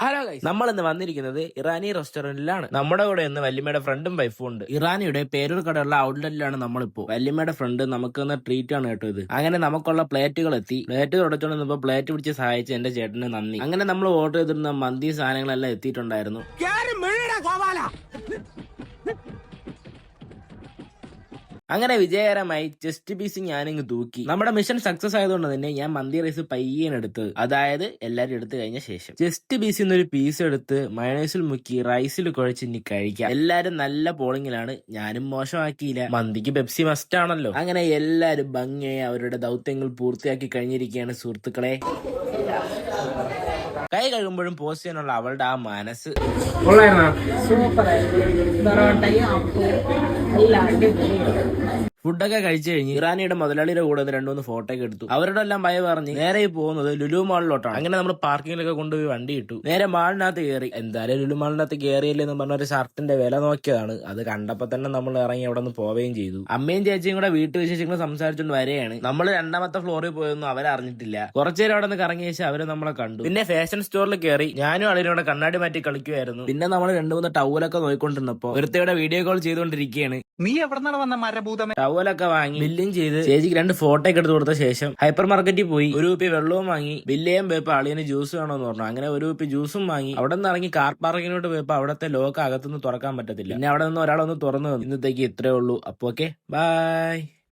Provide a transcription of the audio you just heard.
Hello guys, നമ്മൾ ഇന്ന് വന്നിരിക്കുന്നത് ഇറാനി റെസ്റ്റോറന്റിലാണ്. നമ്മുടെ കൂടെ ഇന്ന് വല്യമ്മയുടെ ഫ്രണ്ടും വൈഫും ഉണ്ട്. ഇറാനിയുടെ പേരൂർ കടയുള്ള ഔട്ട്ലെറ്റിലാണ് നമ്മളിപ്പോ. വല്യമ്മയുടെ ഫ്രണ്ട് നമുക്ക് തന്ന ട്രീറ്റ് ആണ് കേട്ടോ ഇത്. അങ്ങനെ നമുക്കുള്ള പ്ലേറ്റുകൾ എത്തി. പ്ലേറ്റ് തുടച്ചോണ്ട് നിന്നപ്പോ പ്ലേറ്റ് പിടിച്ച് സഹായിച്ച എന്റെ ചേട്ടന് നന്ദി. അങ്ങനെ നമ്മൾ ഓർഡർ ചെയ്തിരുന്ന മന്തി സാധനങ്ങളെല്ലാം എത്തിയിട്ടുണ്ടായിരുന്നു. അങ്ങനെ വിജയകരമായി ചെസ്റ്റ് പീസ് ഞാനിങ്ങ് തൂക്കി. നമ്മുടെ മിഷൻ സക്സസ് ആയതുകൊണ്ട് തന്നെ ഞാൻ മന്തി റൈസ് പയ്യാണ് എടുത്തത്. അതായത് എല്ലാരും എടുത്തു കഴിഞ്ഞ ശേഷം ചെസ്റ്റ് പീസിൽ നിന്ന് ഒരു പീസ് എടുത്ത് മയണൈസിൽ മുക്കി റൈസിൽ കുഴച്ച് ഇനി കഴിക്കാം. എല്ലാരും നല്ല പോളിങ്ങിലാണ്. ഞാനും മോശമാക്കിയില്ല. മന്തിക്ക് പെപ്സി മസ്റ്റ് ആണല്ലോ. അങ്ങനെ എല്ലാരും ഭംഗിയായി അവരുടെ ദൗത്യങ്ങൾ പൂർത്തിയാക്കി കഴിഞ്ഞിരിക്കുകയാണ് സുഹൃത്തുക്കളെ. കൈ കഴുകുമ്പോഴും പോസ്റ്റ് ചെയ്യാനുള്ള അവളുടെ ആ മനസ്സ്. ഫുഡൊക്കെ കഴിച്ചു കഴിഞ്ഞ് ഇറാനിയുടെ മുതലാളിയുടെ കൂടെ രണ്ടു മൂന്ന് ഫോട്ടോ ഒക്കെ എടുത്തു. അവരുടെ എല്ലാം ഭയ പറഞ്ഞ് നേരെ പോകുന്നത് ലുലു മാളിലോട്ടാണ്. അങ്ങനെ നമ്മൾ പാർക്കിങ്ങിലൊക്കെ കൊണ്ടുപോയി വണ്ടി ഇട്ടു. നേരെ മാളിനകത്ത് കയറി. എന്തായാലും ലുലു മാളിനകത്ത് കയറിയില്ലെന്ന് പറഞ്ഞ ഒരു ഷർട്ടിന്റെ വില നോക്കിയതാണ്. അത് കണ്ടപ്പോ തന്നെ നമ്മൾ ഇറങ്ങി അവിടെ നിന്ന് പോവുകയും ചെയ്തു. അമ്മയും ചേച്ചിയും കൂടെ വീട്ടുവിശേഷങ്ങൾ സംസാരിച്ചുകൊണ്ട് വരെയാണ്. നമ്മൾ രണ്ടാമത്തെ ഫ്ലോറിൽ പോയൊന്നും അവരറിഞ്ഞിട്ടില്ല. കുറച്ചുനേരം അവിടെ നിന്ന് കറങ്ങിയ ശേഷം അവര് നമ്മളെ കണ്ടു. പിന്നെ ഫാഷൻ സ്റ്റോറിൽ കയറി ഞാനും അളിനോടെ കണ്ണാടി മാറ്റി കളിക്കുമായിരുന്നു. പിന്നെ നമ്മൾ രണ്ടു മൂന്ന് ടവലൊക്കെ നോക്കിക്കൊണ്ടിരുന്നപ്പോ ഒരുത്തയുടെ വീഡിയോ കോൾ ചെയ്തുകൊണ്ടിരിക്കുകയാണ്. നീ എവിടെ വന്ന മരഭൂതമേ? ടവലൊക്കെ വാങ്ങി ബില്ലും ചെയ്ത് ചേച്ചിക്ക് രണ്ട് ഫോട്ടോ ഒക്കെ എടുത്ത് കൊടുത്ത ശേഷം ഹൈപ്പർ മാർക്കറ്റിൽ പോയി ഒരു കുപ്പി വെള്ളവും വാങ്ങി. ബില്ലേയും പോയപ്പോ അളിയന് ജ്യൂസ് വേണമെന്ന് പറഞ്ഞു. അങ്ങനെ ഒരു കുപ്പി ജ്യൂസും വാങ്ങി. അവിടെ നിന്ന് ഇറങ്ങി കാർ പാർക്കിനോട്ട് പോയപ്പോ അവിടത്തെ ലോക്ക് അകത്തുനിന്ന് തുറക്കാൻ പറ്റത്തില്ല. പിന്നെ അവിടെ നിന്ന് ഒരാളൊന്ന് തുറന്നു. ഇന്നത്തേക്ക് ഇത്രേ ഉള്ളൂ. അപ്പൊ ഓക്കെ, ബൈ.